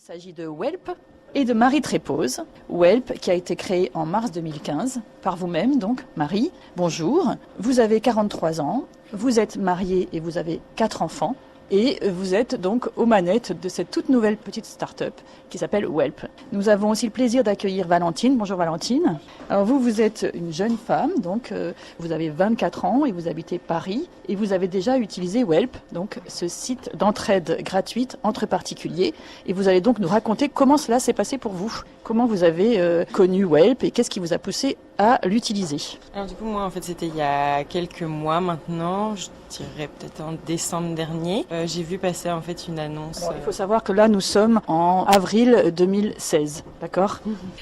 Il s'agit de Welp et de Marie Trépose. Welp qui a été créé en mars 2015 par vous-même, donc Marie. Bonjour, vous avez 43 ans, vous êtes mariée et vous avez 4 enfants. Et vous êtes donc aux manettes de cette toute nouvelle petite start-up qui s'appelle Welp. Nous avons aussi le plaisir d'accueillir Valentine. Bonjour Valentine. Alors vous êtes une jeune femme, donc vous avez 24 ans et vous habitez Paris. Et vous avez déjà utilisé Welp, donc ce site d'entraide gratuite entre particuliers. Et vous allez donc nous raconter comment cela s'est passé pour vous. Comment vous avez connu Welp et qu'est-ce qui vous a poussé à l'utiliser? Alors du coup moi en fait c'était il y a quelques mois maintenant, je dirais peut-être en décembre dernier, j'ai vu passer en fait une annonce. Alors, il faut savoir que là nous sommes en avril 2016, d'accord?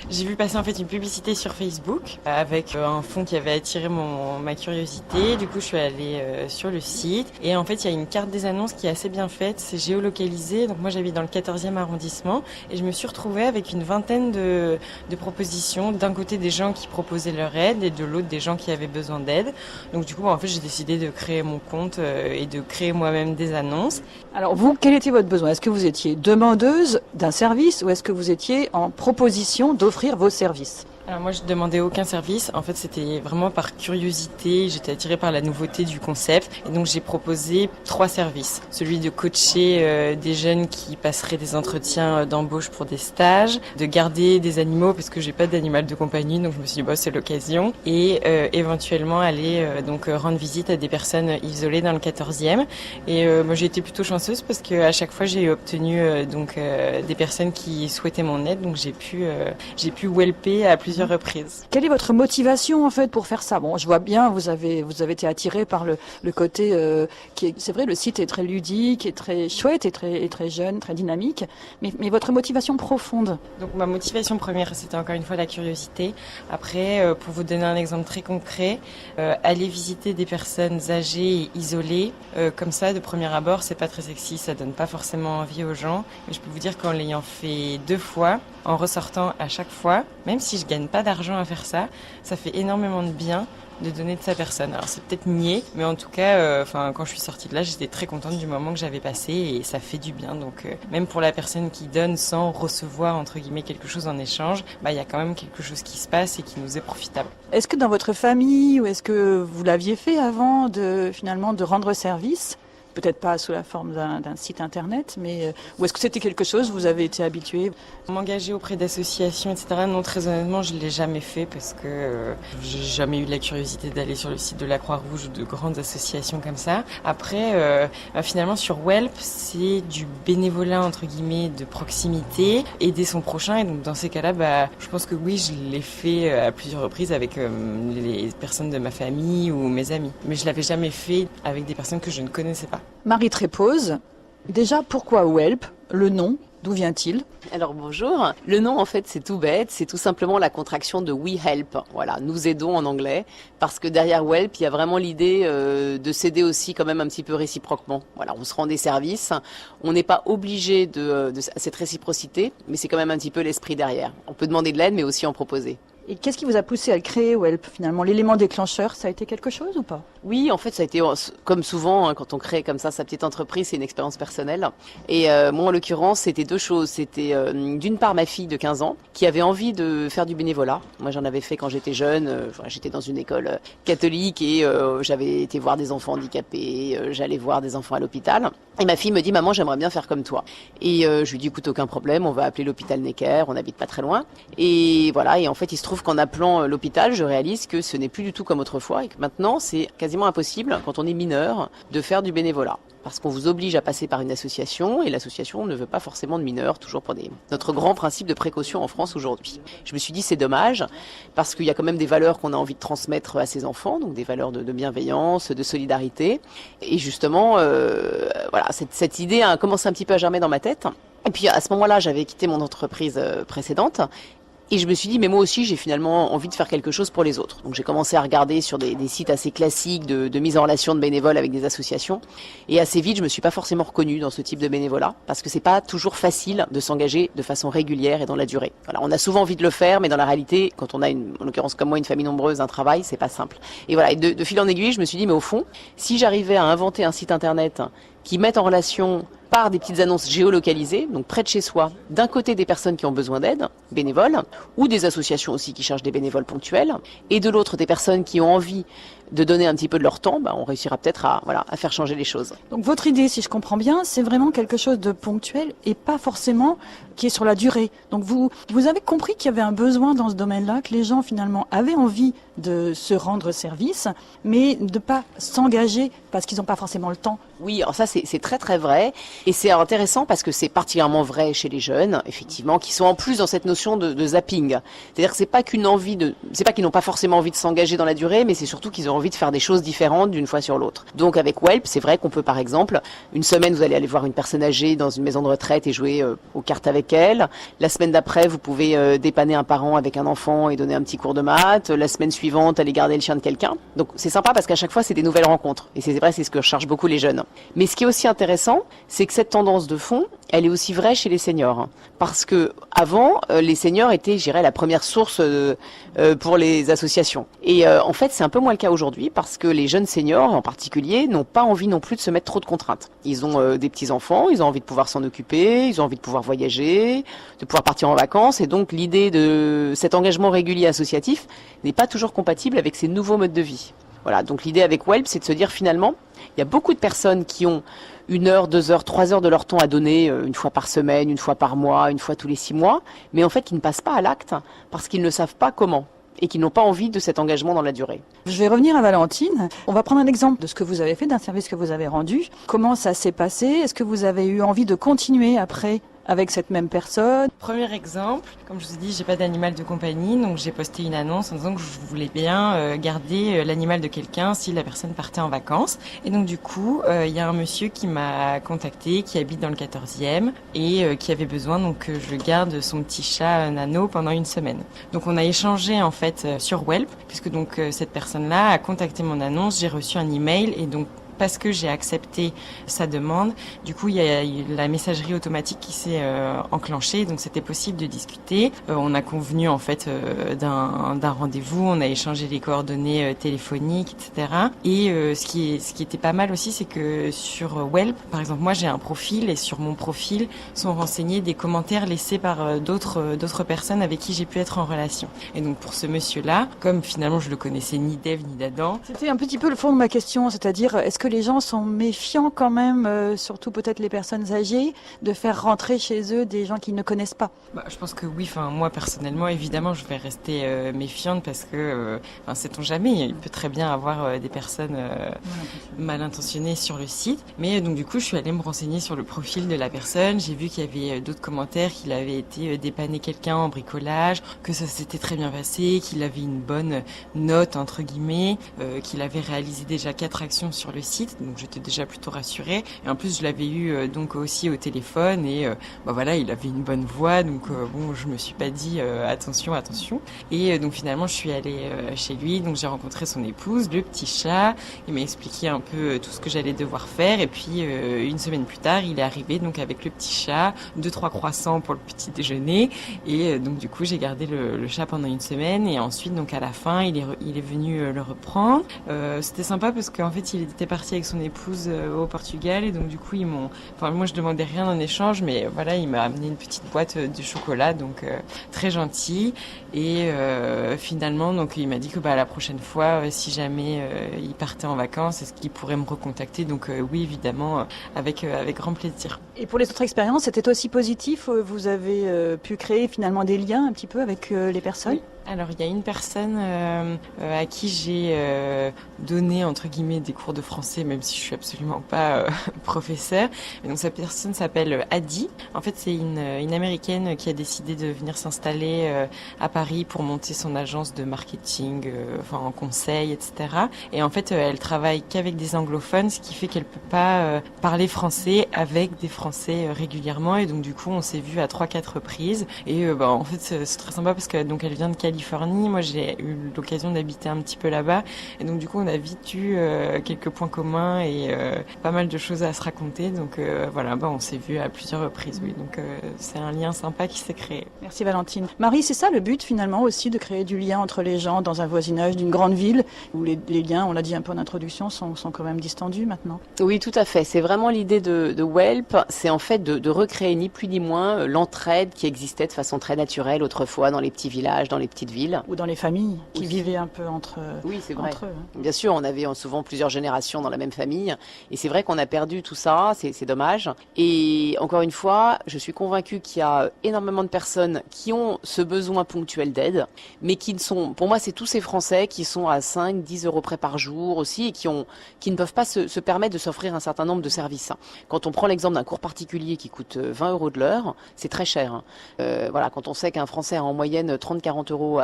J'ai vu passer en fait une publicité sur Facebook avec un fond qui avait attiré ma curiosité. Du coup je suis allée sur le site et en fait il y a une carte des annonces qui est assez bien faite, c'est géolocalisé. Donc moi j'habite dans le 14e arrondissement et je me suis retrouvée avec une vingtaine de propositions. D'un côté des gens qui proposaient leur aide et de l'autre des gens qui avaient besoin d'aide. Donc du coup en fait j'ai décidé de créer mon compte et de créer moi-même des annonces. Alors vous, quel était votre besoin? Est-ce que vous étiez demandeuse d'un service ou est-ce que vous étiez en proposition d'offrir vos services? Alors moi je demandais aucun service, en fait c'était vraiment par curiosité, j'étais attirée par la nouveauté du concept et donc j'ai proposé 3 services. Celui de coacher des jeunes qui passeraient des entretiens d'embauche pour des stages, de garder des animaux parce que j'ai pas d'animal de compagnie donc je me suis dit c'est l'occasion et éventuellement aller donc rendre visite à des personnes isolées dans le 14e et moi j'ai été plutôt chanceuse parce que à chaque fois j'ai obtenu des personnes qui souhaitaient mon aide donc j'ai pu welper à plusieurs reprises. Quelle est votre motivation en fait pour faire ça? Bon, je vois bien, vous avez été attiré par le côté c'est vrai, le site est très ludique, est très chouette, et très jeune, très dynamique. Mais votre motivation profonde? Donc ma motivation première, c'était encore une fois la curiosité. Après, pour vous donner un exemple très concret, aller visiter des personnes âgées et isolées, comme ça, de premier abord, c'est pas très sexy, ça donne pas forcément envie aux gens. Mais je peux vous dire qu'en l'ayant fait 2 fois, en ressortant à chaque fois, même si je gagne pas d'argent à faire ça, ça fait énormément de bien de donner de sa personne. Alors c'est peut-être niais, mais en tout cas, quand je suis sortie de là, j'étais très contente du moment que j'avais passé et ça fait du bien. Donc même pour la personne qui donne sans recevoir entre guillemets quelque chose en échange, il y a quand même quelque chose qui se passe et qui nous est profitable. Est-ce que dans votre famille ou est-ce que vous l'aviez fait avant de rendre service? Peut-être pas sous la forme d'un site internet, mais ou est-ce que c'était quelque chose, vous avez été habitué? M'engager auprès d'associations, etc. Non, très honnêtement, je ne l'ai jamais fait parce que j'ai jamais eu la curiosité d'aller sur le site de la Croix-Rouge ou de grandes associations comme ça. Après, finalement, sur Welp, c'est du bénévolat, entre guillemets, de proximité, aider son prochain. Et donc, dans ces cas-là, je pense que oui, je l'ai fait à plusieurs reprises avec les personnes de ma famille ou mes amis. Mais je l'avais jamais fait avec des personnes que je ne connaissais pas. Marie Trépose, déjà pourquoi Welp? Le nom, d'où vient-il? Alors bonjour, le nom en fait c'est tout bête, c'est tout simplement la contraction de We Help, voilà, nous aidons en anglais, parce que derrière Welp il y a vraiment l'idée de s'aider aussi quand même un petit peu réciproquement. Voilà, on se rend des services, on n'est pas obligé de cette réciprocité, mais c'est quand même un petit peu l'esprit derrière. On peut demander de l'aide mais aussi en proposer. Et qu'est-ce qui vous a poussé à le créer, Welp, finalement? L'élément déclencheur, ça a été quelque chose ou pas? Oui, en fait, ça a été, comme souvent, quand on crée comme ça sa petite entreprise, c'est une expérience personnelle. Et moi, en l'occurrence, c'était 2 choses. C'était d'une part ma fille de 15 ans, qui avait envie de faire du bénévolat. Moi, j'en avais fait quand j'étais jeune. J'étais dans une école catholique et j'avais été voir des enfants handicapés, j'allais voir des enfants à l'hôpital. Et ma fille me dit, maman, j'aimerais bien faire comme toi. Et je lui dis, écoute, aucun problème, on va appeler l'hôpital Necker, on n'habite pas très loin. Et voilà, et en fait, il se trouve qu'en appelant l'hôpital, je réalise que ce n'est plus du tout comme autrefois et que maintenant, c'est quasiment impossible, quand on est mineur, de faire du bénévolat. Parce qu'on vous oblige à passer par une association et l'association ne veut pas forcément de mineurs, toujours pour notre grand principe de précaution en France aujourd'hui. Je me suis dit c'est dommage parce qu'il y a quand même des valeurs qu'on a envie de transmettre à ces enfants, donc des valeurs de bienveillance, de solidarité. Et justement, voilà, cette idée a commencé un petit peu à germer dans ma tête. Et puis à ce moment-là, j'avais quitté mon entreprise précédente. Et je me suis dit, mais moi aussi, j'ai finalement envie de faire quelque chose pour les autres. Donc j'ai commencé à regarder sur des sites assez classiques de mise en relation de bénévoles avec des associations. Et assez vite, je me suis pas forcément reconnue dans ce type de bénévolat, parce que c'est pas toujours facile de s'engager de façon régulière et dans la durée. Voilà, on a souvent envie de le faire, mais dans la réalité, quand on a en l'occurrence comme moi, une famille nombreuse, un travail, c'est pas simple. Et voilà, et de fil en aiguille, je me suis dit, mais au fond, si j'arrivais à inventer un site internet qui mette en relation par des petites annonces géolocalisées, donc près de chez soi, d'un côté des personnes qui ont besoin d'aide, bénévoles, ou des associations aussi qui cherchent des bénévoles ponctuels, et de l'autre des personnes qui ont envie de donner un petit peu de leur temps, on réussira peut-être à faire changer les choses. Donc votre idée, si je comprends bien, c'est vraiment quelque chose de ponctuel et pas forcément qui est sur la durée. Donc vous avez compris qu'il y avait un besoin dans ce domaine-là, que les gens finalement avaient envie de se rendre service, mais de pas s'engager parce qu'ils n'ont pas forcément le temps. Oui, alors ça c'est très très vrai, et c'est intéressant parce que c'est particulièrement vrai chez les jeunes, effectivement, qui sont en plus dans cette notion de zapping. C'est-à-dire que c'est pas qu'ils n'ont pas forcément envie de s'engager dans la durée, mais c'est surtout qu'ils ont envie de faire des choses différentes d'une fois sur l'autre. Donc avec Welp, c'est vrai qu'on peut par exemple, une semaine vous allez aller voir une personne âgée dans une maison de retraite et jouer aux cartes avec elle. La semaine d'après, vous pouvez dépanner un parent avec un enfant et donner un petit cours de maths. La semaine suivante, aller garder le chien de quelqu'un. Donc c'est sympa parce qu'à chaque fois, c'est des nouvelles rencontres. Et c'est vrai, c'est ce que recherchent beaucoup les jeunes. Mais ce qui est aussi intéressant, c'est que cette tendance de fond, elle est aussi vraie chez les seniors. Parce que avant, les seniors étaient, je dirais, la première source pour les associations. Et en fait, c'est un peu moins le cas aujourd'hui parce que les jeunes seniors, en particulier, n'ont pas envie non plus de se mettre trop de contraintes. Ils ont des petits-enfants, ils ont envie de pouvoir s'en occuper, ils ont envie de pouvoir voyager, de pouvoir partir en vacances. Et donc, l'idée de cet engagement régulier associatif n'est pas toujours compatible avec ces nouveaux modes de vie. Voilà, donc l'idée avec Welp, c'est de se dire finalement, il y a beaucoup de personnes qui ont 1 heure, 2 heures, 3 heures de leur temps à donner une fois par semaine, une fois par mois, une fois tous les 6 mois, mais en fait qui ne passent pas à l'acte parce qu'ils ne savent pas comment et qui n'ont pas envie de cet engagement dans la durée. Je vais revenir à Valentine. On va prendre un exemple de ce que vous avez fait, d'un service que vous avez rendu. Comment ça s'est passé? Est-ce que vous avez eu envie de continuer après avec cette même personne? Premier exemple, comme je vous ai dit, j'ai pas d'animal de compagnie, donc j'ai posté une annonce en disant que je voulais bien garder l'animal de quelqu'un si la personne partait en vacances. Et donc du coup, il y a un monsieur qui m'a contacté, qui habite dans le 14e et qui avait besoin donc que je garde son petit chat Nano pendant 1 semaine. Donc on a échangé en fait sur Welp, puisque donc cette personne-là a contacté mon annonce, j'ai reçu un email et donc parce que j'ai accepté sa demande. Du coup, il y a la messagerie automatique qui s'est enclenchée, donc c'était possible de discuter. On a convenu en fait d'un rendez-vous, on a échangé les coordonnées téléphoniques, etc. Et ce qui était pas mal aussi, c'est que sur Welp, par exemple, moi j'ai un profil et sur mon profil sont renseignés des commentaires laissés par d'autres personnes avec qui j'ai pu être en relation. Et donc pour ce monsieur-là, comme finalement je le connaissais ni d'Ève ni d'Adam. C'était un petit peu le fond de ma question, c'est-à-dire est-ce que les gens sont méfiants quand même, surtout peut-être les personnes âgées, de faire rentrer chez eux des gens qu'ils ne connaissent pas? Je pense que oui. Enfin, moi personnellement, évidemment, je vais rester méfiante parce que, sait-on jamais, il peut très bien avoir des personnes mal intentionnées sur le site. Mais donc du coup, je suis allée me renseigner sur le profil de la personne. J'ai vu qu'il y avait d'autres commentaires, qu'il avait été dépanner quelqu'un en bricolage, que ça s'était très bien passé, qu'il avait une bonne note entre guillemets, qu'il avait réalisé déjà 4 actions sur le site. Donc j'étais déjà plutôt rassurée. Et en plus, je l'avais eu donc aussi au téléphone et voilà, il avait une bonne voix. Donc je me suis pas dit attention. Et donc finalement, je suis allée chez lui. Donc j'ai rencontré son épouse, le petit chat. Il m'a expliqué un peu tout ce que j'allais devoir faire. Et puis 1 semaine plus tard, il est arrivé donc avec le petit chat, 2-3 croissants pour le petit déjeuner. Et donc du coup, j'ai gardé le chat pendant 1 semaine. Et ensuite, donc à la fin, il est venu le reprendre. C'était sympa parce qu'en fait, il était parti avec son épouse au Portugal et donc du coup moi je demandais rien en échange, mais voilà, il m'a amené une petite boîte de chocolat, donc très gentil. Et finalement donc il m'a dit que la prochaine fois si jamais il partait en vacances, est-ce qu'il pourrait me recontacter? Donc oui, évidemment, avec grand plaisir. Et pour les autres expériences, c'était aussi positif? Vous avez pu créer finalement des liens un petit peu avec les personnes? Oui. Alors, il y a une personne à qui j'ai donné, entre guillemets, des cours de français, même si je suis absolument pas professeur. Et donc, cette personne s'appelle Adi. En fait, c'est une Américaine qui a décidé de venir s'installer à Paris pour monter son agence de marketing, en conseil, etc. Et en fait, elle travaille qu'avec des anglophones, ce qui fait qu'elle peut pas parler français avec des Français régulièrement. Et donc, du coup, on s'est vu à 3-4 reprises. Et en fait, c'est très sympa parce que donc elle vient de Californie. Californie. Moi, j'ai eu l'occasion d'habiter un petit peu là-bas. Et donc, du coup, on a vite eu quelques points communs et pas mal de choses à se raconter. Donc, voilà, on s'est vus à plusieurs reprises, oui. Donc, c'est un lien sympa qui s'est créé. Merci Valentine. Marie, c'est ça le but finalement aussi, de créer du lien entre les gens dans un voisinage d'une grande ville où les liens, on l'a dit un peu en introduction, sont quand même distendus maintenant. Oui, tout à fait. C'est vraiment l'idée de Welp. C'est en fait de recréer ni plus ni moins l'entraide qui existait de façon très naturelle autrefois dans les petits villages, dans les petites villes. Ou dans les familles qui Aussi. vivaient un peu entre, Oui, c'est vrai. entre eux. Bien sûr, on avait souvent plusieurs générations dans la même famille. Et c'est vrai qu'on a perdu tout ça. C'est dommage. Et encore une fois, je suis convaincue qu'il y a énormément de personnes qui ont ce besoin ponctuel d'aide, mais qui ne sont, pour moi, c'est tous ces Français qui sont à 5, 10 euros près par jour aussi et qui ne peuvent pas se permettre de s'offrir un certain nombre de services. Quand on prend l'exemple d'un cours particulier qui coûte 20 euros de l'heure, c'est très cher. Voilà, quand on sait qu'un Français a en moyenne 30-40 euros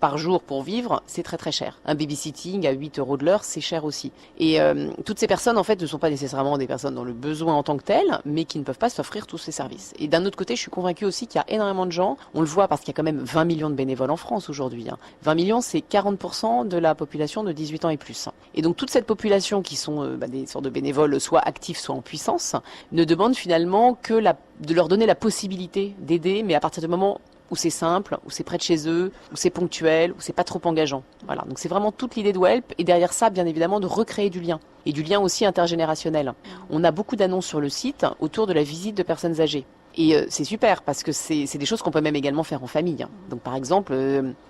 par jour pour vivre, c'est très très cher. Un babysitting à 8 euros de l'heure, c'est cher aussi. Et toutes ces personnes, en fait, ne sont pas nécessairement des personnes dans le besoin en tant que tel, mais qui ne peuvent pas s'offrir tous ces services. Et d'un autre côté, je suis convaincue aussi qu'il y a énormément de gens, on le voit parce qu'il y a quand même 20 millions de bénévoles en France aujourd'hui. 20 millions, c'est 40% de la population de 18 ans et plus. Et donc toute cette population qui sont des sortes de bénévoles, soit actifs, soit en puissance, ne demande finalement que de leur donner la possibilité d'aider, mais à partir du moment où c'est simple, où c'est près de chez eux, où c'est ponctuel, où c'est pas trop engageant. Voilà. Donc c'est vraiment toute l'idée de Welp, et derrière ça, bien évidemment, de recréer du lien. Et du lien aussi intergénérationnel. On a beaucoup d'annonces sur le site autour de la visite de personnes âgées. Et c'est super parce que c'est des choses qu'on peut même également faire en famille. Donc par exemple,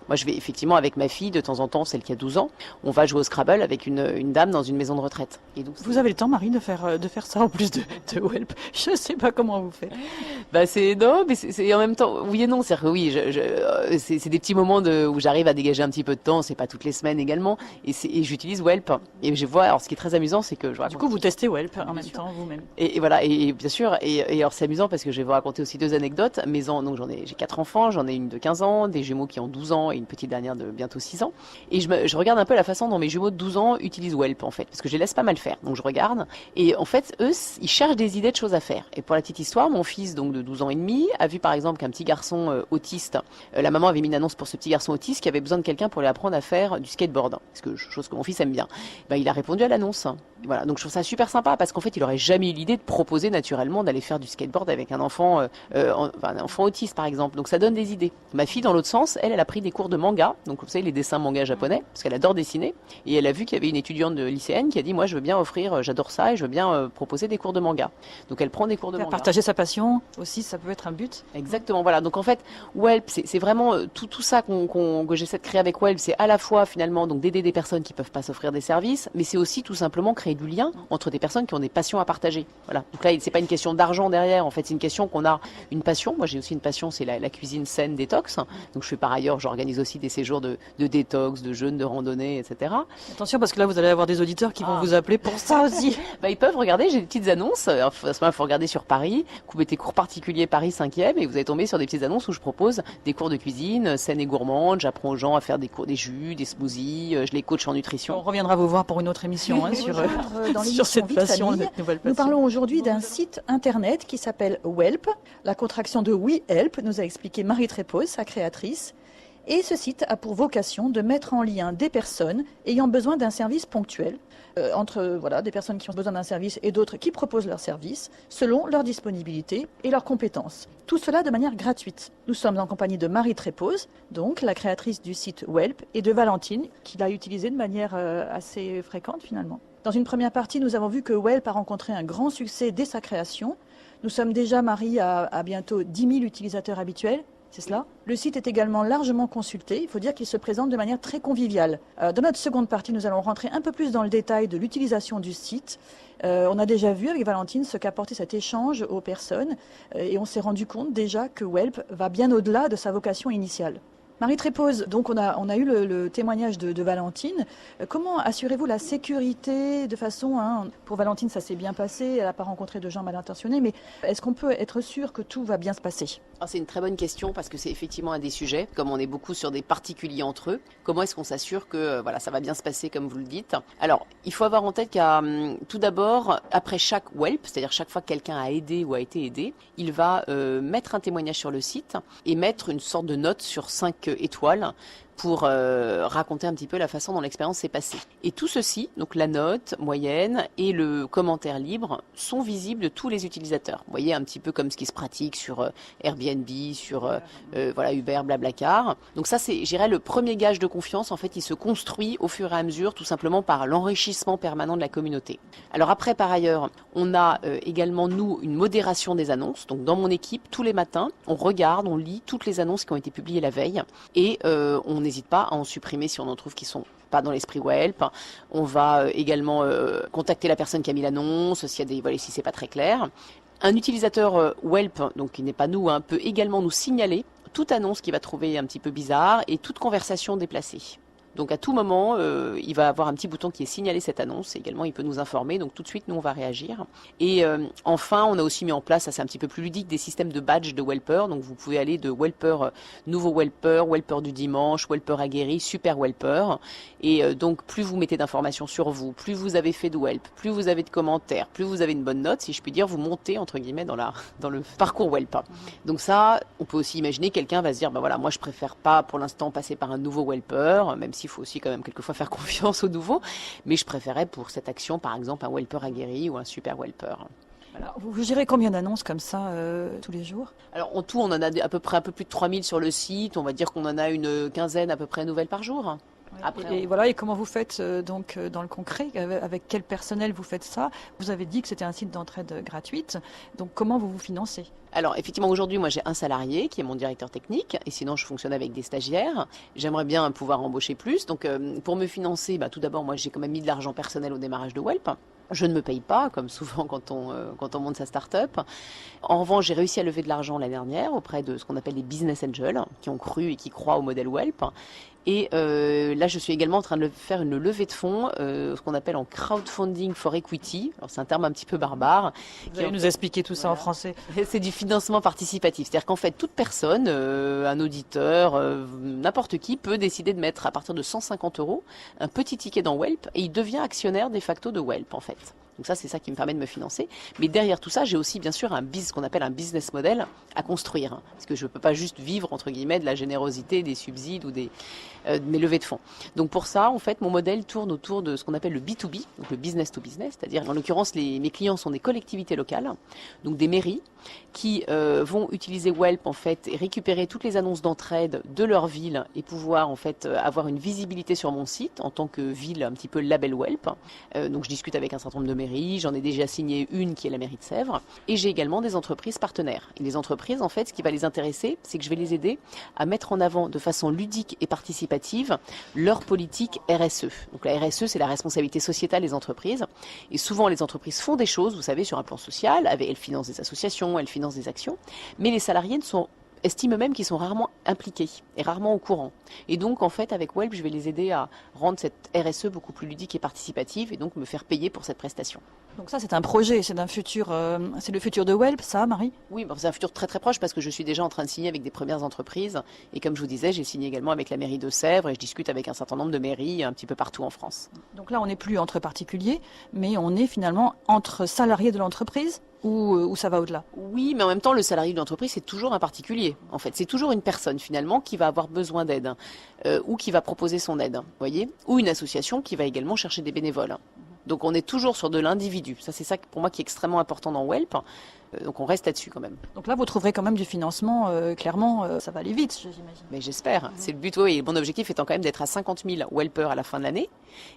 moi je vais effectivement avec ma fille de temps en temps, celle qui a 12 ans, on va jouer au Scrabble avec une dame dans une maison de retraite. Et donc, vous avez le temps, Marie, de faire ça en plus de Welp. Je ne sais pas comment vous faites. Non, mais c'est en même temps, oui et non. C'est-à-dire que oui, c'est des petits moments où j'arrive à dégager un petit peu de temps. C'est pas toutes les semaines également. Et j'utilise Welp. Et je vois, alors ce qui est très amusant, c'est que du coup vous testez Welp en même temps vous-même. Et voilà, et bien sûr, et alors c'est amusant parce que je vais vous raconter aussi 2 anecdotes. Donc j'ai 4 enfants, j'en ai une de 15 ans, des jumeaux qui ont 12 ans et une petite dernière de bientôt 6 ans. Et je regarde un peu la façon dont mes jumeaux de 12 ans utilisent Welp en fait, parce que je les laisse pas mal faire. Donc je regarde et en fait eux, ils cherchent des idées de choses à faire. Et pour la petite histoire, mon fils donc de 12 ans et demi a vu par exemple qu'un petit garçon autiste, la maman avait mis une annonce pour ce petit garçon autiste qui avait besoin de quelqu'un pour lui apprendre à faire du skateboard, chose que mon fils aime bien. Il a répondu à l'annonce. Voilà, donc je trouve ça super sympa parce qu'en fait il aurait jamais eu l'idée de proposer naturellement d'aller faire du skateboard avec un enfant un enfant autiste par exemple. Donc ça donne des idées. Ma fille dans l'autre sens, elle a pris des cours de manga, donc vous savez les dessins manga japonais, parce qu'elle adore dessiner, et elle a vu qu'il y avait une étudiante de lycéenne qui a dit moi je veux bien offrir, j'adore ça et je veux bien proposer des cours de manga. Donc elle prend des cours de manga. Partager sa passion aussi, ça peut être un but. Exactement, voilà. Donc en fait, Welp, c'est vraiment tout ça que j'essaie de créer avec Welp, c'est à la fois finalement donc d'aider des personnes qui peuvent pas s'offrir des services, mais c'est aussi tout simplement créer du lien entre des personnes qui ont des passions à partager. Voilà. Donc là, c'est pas une question d'argent derrière, en fait, c'est une question qu'on a une passion. Moi, j'ai aussi une passion, c'est la cuisine saine détox. Donc je fais par ailleurs, j'organise aussi des séjours de détox, de jeûne, de randonnée, etc. Attention parce que là, vous allez avoir des auditeurs qui vont vous appeler pour ça aussi. Ils peuvent regarder, j'ai des petites annonces. À ce moment-là, il faut regarder sur Paris. Vous mettez cours particuliers Paris 5e et vous allez tomber sur des petites annonces où je propose des cours de cuisine saine et gourmande. J'apprends aux gens à faire des jus, des smoothies. Je les coach en nutrition. On reviendra vous voir pour une autre émission sur cette passion. Nous parlons aujourd'hui d'un site internet qui s'appelle Welp. La contraction de We Help, nous a expliqué Marie Trépose, sa créatrice. Et ce site a pour vocation de mettre en lien des personnes ayant besoin d'un service ponctuel, entre des personnes qui ont besoin d'un service et d'autres qui proposent leur service, selon leur disponibilité et leurs compétences. Tout cela de manière gratuite. Nous sommes en compagnie de Marie Trépose, donc la créatrice du site Welp, et de Valentine, qui l'a utilisé de manière assez fréquente finalement. Dans une première partie, nous avons vu que Welp a rencontré un grand succès dès sa création. Nous sommes déjà, Marie, à bientôt 10 000 utilisateurs habituels. C'est cela. Le site est également largement consulté. Il faut dire qu'il se présente de manière très conviviale. Dans notre seconde partie, nous allons rentrer un peu plus dans le détail de l'utilisation du site. On a déjà vu avec Valentine ce qu'apportait cet échange aux personnes et on s'est rendu compte déjà que Welp va bien au-delà de sa vocation initiale. Marie Trépose, donc on a eu le témoignage de Valentine. Comment assurez-vous la sécurité de façon, pour Valentine ça s'est bien passé, elle n'a pas rencontré de gens mal intentionnés, mais est-ce qu'on peut être sûr que tout va bien se passer ? C'est une très bonne question parce que c'est effectivement un des sujets, comme on est beaucoup sur des particuliers entre eux. Comment est-ce qu'on s'assure que ça va bien se passer comme vous le dites ? Alors, il faut avoir en tête qu'à tout d'abord, après chaque Welp, c'est-à-dire chaque fois que quelqu'un a aidé ou a été aidé, il va mettre un témoignage sur le site et mettre une sorte de note sur 5 5 étoiles pour raconter un petit peu la façon dont l'expérience s'est passée. Et tout ceci, donc la note moyenne et le commentaire libre, sont visibles de tous les utilisateurs. Vous voyez, un petit peu comme ce qui se pratique sur Airbnb, sur voilà, Uber, Blablacar. Donc ça, c'est, je dirais, le premier gage de confiance. En fait, il se construit au fur et à mesure, tout simplement par l'enrichissement permanent de la communauté. Alors après, par ailleurs, on a également, nous, une modération des annonces. Donc dans mon équipe, tous les matins, on regarde, on lit toutes les annonces qui ont été publiées la veille et on n'hésite pas à en supprimer si on en trouve qui sont pas dans l'esprit Welp. On va également contacter la personne qui a mis l'annonce s'il y a des, voilà, si c'est pas très clair. Un utilisateur Welp, donc qui n'est pas nous, peut également nous signaler toute annonce qu'il va trouver un petit peu bizarre et toute conversation déplacée. Donc à tout moment, il va avoir un petit bouton qui est signalé cette annonce. Et également, il peut nous informer. Donc tout de suite, nous, on va réagir. Et enfin, on a aussi mis en place, ça c'est un petit peu plus ludique, des systèmes de badge de Welper. Donc vous pouvez aller de Welper, nouveau Welper, Welper du dimanche, Welper aguerri, super Welper. Et donc plus vous mettez d'informations sur vous, plus vous avez fait de Welp, plus vous avez de commentaires, plus vous avez une bonne note, si je puis dire, vous montez entre guillemets dans le parcours Welp. Donc ça, on peut aussi imaginer quelqu'un va se dire, ben voilà, moi je préfère pas pour l'instant passer par un nouveau Welper, même si il faut aussi quand même quelquefois faire confiance aux nouveaux, mais je préférais pour cette action par exemple un Welper aguerri ou un super Welper. Voilà. Vous gérez combien d'annonces comme ça tous les jours? Alors en tout, on en a à peu près un peu plus de 3000 sur le site, on va dire qu'on en a une quinzaine à peu près nouvelles par jour. Après, et voilà, et comment vous faites donc dans le concret, avec quel personnel vous faites ça? Vous avez dit que c'était un site d'entraide gratuite, donc comment vous vous financez? Alors effectivement, aujourd'hui, moi j'ai un salarié qui est mon directeur technique, et sinon je fonctionne avec des stagiaires. J'aimerais bien pouvoir embaucher plus, donc pour me financer, tout d'abord moi j'ai quand même mis de l'argent personnel au démarrage de Welp. Je ne me paye pas, comme souvent quand on monte sa start-up. En revanche, j'ai réussi à lever de l'argent l'année dernière auprès de ce qu'on appelle les business angels, qui ont cru et qui croient au modèle Welp. Et là, je suis également en train de faire une levée de fonds, ce qu'on appelle en crowdfunding for equity. Alors c'est un terme un petit peu barbare. Vous allez nous expliquer tout ça en français. C'est du financement participatif. C'est-à-dire qu'en fait, toute personne, un auditeur, n'importe qui, peut décider de mettre à partir de 150 € un petit ticket dans Welp et il devient actionnaire de facto de Welp en fait. Donc ça, c'est ça qui me permet de me financer. Mais derrière tout ça, j'ai aussi bien sûr ce qu'on appelle un business model à construire. Parce que je ne peux pas juste vivre, entre guillemets, de la générosité, des subsides ou de mes levées de fonds. Donc pour ça, en fait, mon modèle tourne autour de ce qu'on appelle le B2B, donc le business to business. C'est-à-dire, en l'occurrence, mes clients sont des collectivités locales, donc des mairies, qui vont utiliser Welp, en fait, et récupérer toutes les annonces d'entraide de leur ville et pouvoir, en fait, avoir une visibilité sur mon site en tant que ville un petit peu label Welp. Donc je discute avec un certain nombre de mairies. J'en ai déjà signé une qui est la mairie de Sèvres. Et j'ai également des entreprises partenaires. Et les entreprises, en fait, ce qui va les intéresser, c'est que je vais les aider à mettre en avant de façon ludique et participative leur politique RSE. Donc la RSE, c'est la responsabilité sociétale des entreprises. Et souvent, les entreprises font des choses, vous savez, sur un plan social. Elles financent des associations, elles financent des actions. Mais les salariés estiment eux-mêmes qu'ils sont rarement impliqués et rarement au courant. Et donc, en fait, avec Welp, je vais les aider à rendre cette RSE beaucoup plus ludique et participative et donc me faire payer pour cette prestation. Donc ça, c'est un projet, c'est le futur de Welp, ça, Marie? Oui, c'est un futur très très proche parce que je suis déjà en train de signer avec des premières entreprises. Et comme je vous disais, j'ai signé également avec la mairie de Sèvres et je discute avec un certain nombre de mairies un petit peu partout en France. Donc là, on n'est plus entre particuliers, mais on est finalement entre salariés de l'entreprise ou ça va au-delà? Oui, mais en même temps, le salarié de l'entreprise, c'est toujours un particulier. En fait, c'est toujours une personne finalement qui va avoir besoin d'aide ou qui va proposer son aide, voyez, ou une association qui va également chercher des bénévoles. Donc on est toujours sur de l'individu. Ça, c'est ça pour moi qui est extrêmement important dans Welp. Donc on reste là-dessus quand même. Donc là, vous trouverez quand même du financement, clairement, ça va aller vite, j'imagine. Mais j'espère. C'est le but, oui. Et mon objectif étant quand même d'être à 50 000 Welpers à la fin de l'année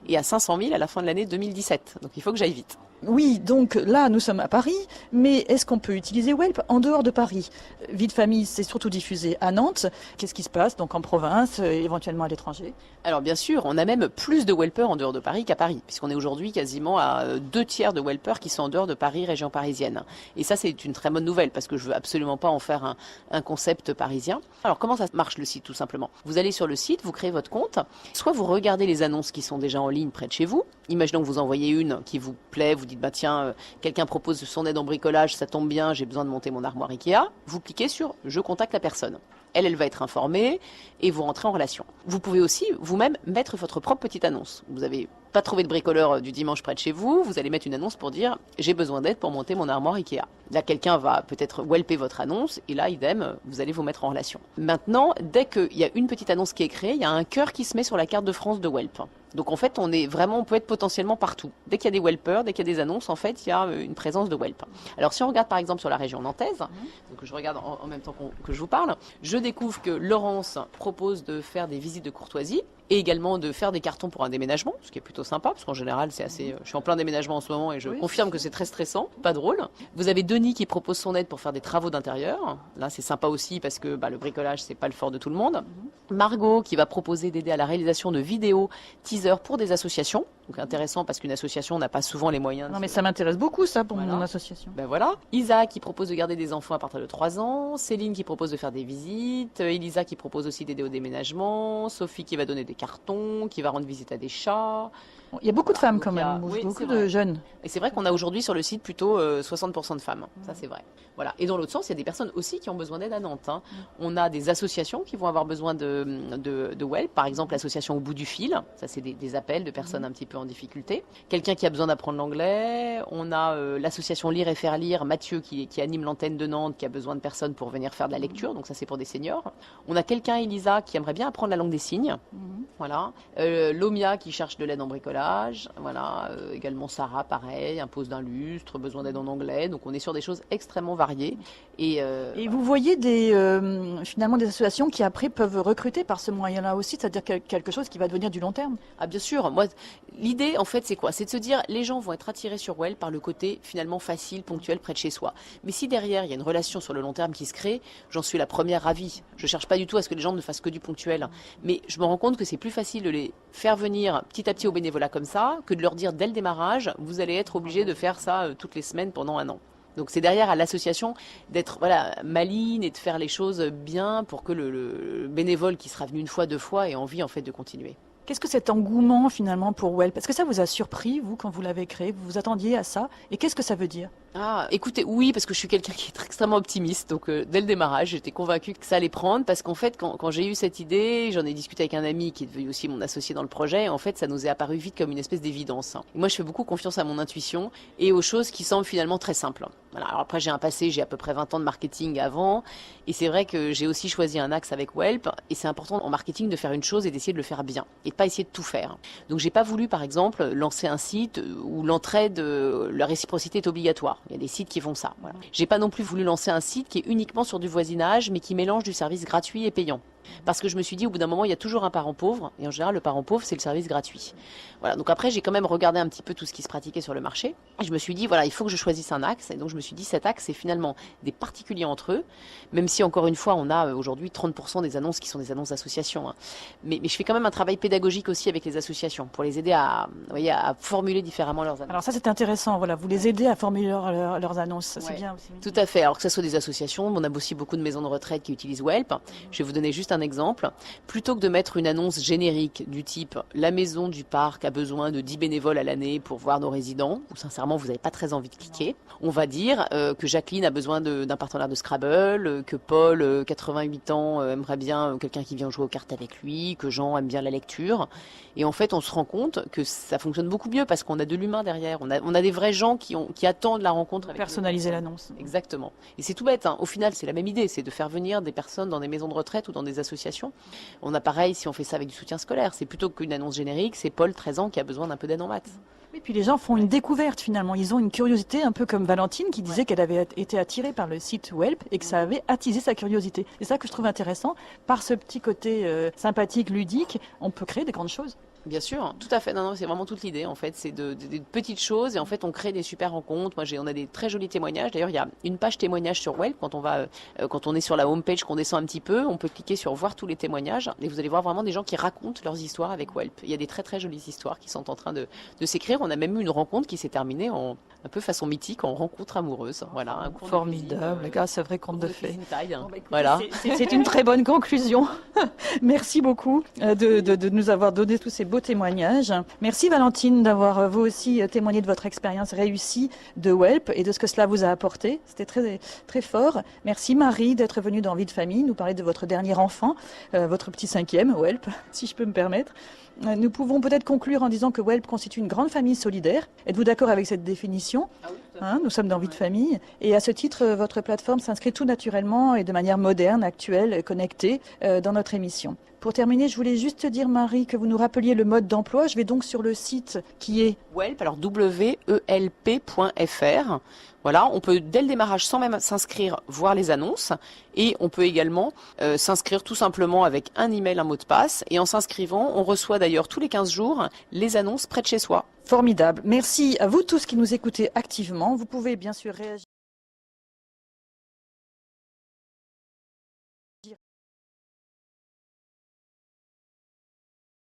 et à 500 000 à la fin de l'année 2017. Donc il faut que j'aille vite. Oui, donc là, nous sommes à Paris, mais est-ce qu'on peut utiliser Welp en dehors de Paris? Vie de famille, c'est surtout diffusé à Nantes. Qu'est-ce qui se passe donc en province, éventuellement à l'étranger? Alors bien sûr, on a même plus de Welpers en dehors de Paris qu'à Paris, puisqu'on est aujourd'hui quasiment à 2/3 de Welpers qui sont en dehors de Paris, région parisienne. Et ça, c'est une très bonne nouvelle, parce que je veux absolument pas en faire un concept parisien. Alors comment ça marche le site, tout simplement? Vous allez sur le site, vous créez votre compte, soit vous regardez les annonces qui sont déjà en ligne près de chez vous. Imaginons que vous envoyez une qui vous plaît, vous dites, tiens, quelqu'un propose son aide en bricolage, ça tombe bien, j'ai besoin de monter mon armoire Ikea. Vous cliquez sur « Je contacte la personne ». Elle va être informée et vous rentrez en relation. Vous pouvez aussi vous-même mettre votre propre petite annonce. Vous n'avez pas trouvé de bricoleur du dimanche près de chez vous, vous allez mettre une annonce pour dire « j'ai besoin d'aide pour monter mon armoire Ikea ». Là, quelqu'un va peut-être welper votre annonce et là, idem, vous allez vous mettre en relation. Maintenant, dès qu'il y a une petite annonce qui est créée, il y a un cœur qui se met sur la carte de France de Welp. Donc en fait, on peut être potentiellement partout. Dès qu'il y a des Welpers, dès qu'il y a des annonces, en fait, il y a une présence de Welp. Alors si on regarde par exemple sur la région nantaise, donc je regarde en même temps que je vous parle, je découvre que Laurence propose de faire des visites de courtoisie et également de faire des cartons pour un déménagement, ce qui est plutôt sympa, parce qu'en général, c'est assez... Je suis en plein déménagement en ce moment et je confirme que c'est très stressant, pas drôle. Vous avez Denis qui propose son aide pour faire des travaux d'intérieur. Là, c'est sympa aussi parce que le bricolage, c'est pas le fort de tout le monde. Margot qui va proposer d'aider à la réalisation de vidéos teaser pour des associations. Donc intéressant parce qu'une association n'a pas souvent les moyens. Non mais ça m'intéresse beaucoup ça pour mon association. Ben voilà. Isa qui propose de garder des enfants à partir de 3 ans. Céline qui propose de faire des visites. Elisa qui propose aussi d'aider au déménagement. Sophie qui va donner des cartons, qui va rendre visite à des chats. Il y a beaucoup de femmes quand même, beaucoup de jeunes. Et c'est vrai qu'on a aujourd'hui sur le site plutôt 60% de femmes. Ça c'est vrai. Voilà. Et dans l'autre sens, il y a des personnes aussi qui ont besoin d'aide à Nantes. On a des associations qui vont avoir besoin de Welp. Par exemple, l'association Au bout du fil. Ça c'est des appels de personnes un petit peu en difficulté. Quelqu'un qui a besoin d'apprendre l'anglais. On a l'association Lire et faire lire, Mathieu qui anime l'antenne de Nantes, qui a besoin de personnes pour venir faire de la lecture. Donc ça c'est pour des seniors. On a quelqu'un, Elisa, qui aimerait bien apprendre la langue des signes. Voilà. Lomia qui cherche de l'aide en bricolage. Voilà. Également Sarah, pareil, impose d'un lustre, besoin d'aide en anglais. Donc on est sur des choses extrêmement variées. Et vous voyez finalement des associations qui après peuvent recruter par ce moyen-là aussi, c'est-à-dire quelque chose qui va devenir du long terme. Ah bien sûr. Moi, l'idée en fait c'est quoi? C'est de se dire les gens vont être attirés sur Welp par le côté finalement facile, ponctuel, près de chez soi. Mais si derrière il y a une relation sur le long terme qui se crée, j'en suis la première ravie. Je cherche pas du tout à ce que les gens ne fassent que du ponctuel. Mais je me rends compte que c'est plus facile de les faire venir petit à petit au bénévolat comme ça que de leur dire dès le démarrage, vous allez être obligé de faire ça toutes les semaines pendant 1 an. Donc c'est derrière à l'association d'être maligne et de faire les choses bien pour que le bénévole qui sera venu 1 fois, 2 fois ait envie en fait de continuer. Qu'est-ce que cet engouement finalement pour Welp? Est-ce que ça vous a surpris, vous, quand vous l'avez créé? Vous vous attendiez à ça? Et qu'est-ce que ça veut dire? Ah, écoutez, oui, parce que je suis quelqu'un qui est extrêmement optimiste. Donc, dès le démarrage, j'étais convaincue que ça allait prendre. Parce qu'en fait, quand j'ai eu cette idée, j'en ai discuté avec un ami qui est devenu aussi mon associé dans le projet. Et en fait, ça nous est apparu vite comme une espèce d'évidence. Et moi, je fais beaucoup confiance à mon intuition et aux choses qui semblent finalement très simples. Voilà. Alors après, j'ai à peu près 20 ans de marketing avant. Et c'est vrai que j'ai aussi choisi un axe avec Welp. Et c'est important en marketing de faire une chose et d'essayer de le faire bien. Et de pas essayer de tout faire. Donc, j'ai pas voulu, par exemple, lancer un site où l'entraide, la réciprocité est obligatoire. Il y a des sites qui font ça. Voilà. J'ai pas non plus voulu lancer un site qui est uniquement sur du voisinage, mais qui mélange du service gratuit et payant. Parce que je me suis dit, au bout d'un moment, il y a toujours un parent pauvre. Et en général, le parent pauvre, c'est le service gratuit. Voilà. Donc après, j'ai quand même regardé un petit peu tout ce qui se pratiquait sur le marché. Et je me suis dit, voilà, il faut que je choisisse un axe. Et donc, je me suis dit, cet axe, c'est finalement des particuliers entre eux. Même si, encore une fois, on a aujourd'hui 30% des annonces qui sont des annonces d'associations. Mais je fais quand même un travail pédagogique aussi avec les associations pour les aider à formuler différemment leurs annonces. Alors ça, c'est intéressant. Voilà, vous les aidez à formuler leurs annonces. Ça, c'est bien aussi. Tout à fait. Alors que ce soit des associations, on a aussi beaucoup de maisons de retraite qui utilisent Welp. Je vais vous donner juste un exemple. Plutôt que de mettre une annonce générique du type la maison du parc a besoin de 10 bénévoles à l'année pour voir nos résidents, où sincèrement vous n'avez pas très envie de cliquer, on va dire que Jacqueline a besoin d'un partenaire de Scrabble, que Paul, 88 ans, aimerait bien quelqu'un qui vient jouer aux cartes avec lui, que Jean aime bien la lecture. Et en fait, on se rend compte que ça fonctionne beaucoup mieux parce qu'on a de l'humain derrière. On a des vrais gens qui attendent la rencontre avec personnaliser l'annonce. Exactement. Et c'est tout bête. Au final, c'est la même idée. C'est de faire venir des personnes dans des maisons de retraite ou dans des associations. On a pareil si on fait ça avec du soutien scolaire. C'est plutôt qu'une annonce générique. C'est Paul, 13 ans, qui a besoin d'un peu d'aide en maths. Et puis les gens font une découverte finalement. Ils ont une curiosité, un peu comme Valentine qui disait qu'elle avait été attirée par le site Welp et que ça avait attisé sa curiosité. C'est ça que je trouve intéressant. Par ce petit côté sympathique, ludique, on peut créer des grandes choses. Bien sûr, tout à fait. Non, c'est vraiment toute l'idée en fait. C'est de petites choses et en fait on crée des super rencontres. On a des très jolis témoignages. D'ailleurs, il y a une page témoignages sur Welp quand on est sur la home page, qu'on descend un petit peu, on peut cliquer sur voir tous les témoignages et vous allez voir vraiment des gens qui racontent leurs histoires avec Welp. Il y a des très très jolies histoires qui sont en train de s'écrire. On a même eu une rencontre qui s'est terminée un peu façon mythique en rencontre amoureuse. Voilà, formidable. Les gars, c'est vrai conte de fées. Voilà. C'est une très bonne conclusion. Merci beaucoup de nous avoir donné tous ces beaux beau témoignage. Merci Valentine d'avoir vous aussi témoigné de votre expérience réussie de Whelp et de ce que cela vous a apporté. C'était très, très fort. Merci Marie d'être venue dans Vie de famille, nous parler de votre dernier enfant, votre petit 5e, Whelp, si je peux me permettre. Nous pouvons peut-être conclure en disant que Whelp constitue une grande famille solidaire. Êtes-vous d'accord avec cette définition ? Nous sommes dans Vie de famille. Et à ce titre, votre plateforme s'inscrit tout naturellement et de manière moderne, actuelle, connectée dans notre émission. Pour terminer, je voulais juste dire, Marie, que vous nous rappeliez le mode d'emploi. Je vais donc sur le site qui est Whelp, alors welp.fr. Voilà, on peut dès le démarrage, sans même s'inscrire, voir les annonces. Et on peut également s'inscrire tout simplement avec un email, un mot de passe. Et en s'inscrivant, on reçoit d'ailleurs tous les 15 jours les annonces près de chez soi. Formidable. Merci à vous tous qui nous écoutez activement. Vous pouvez bien sûr réagir.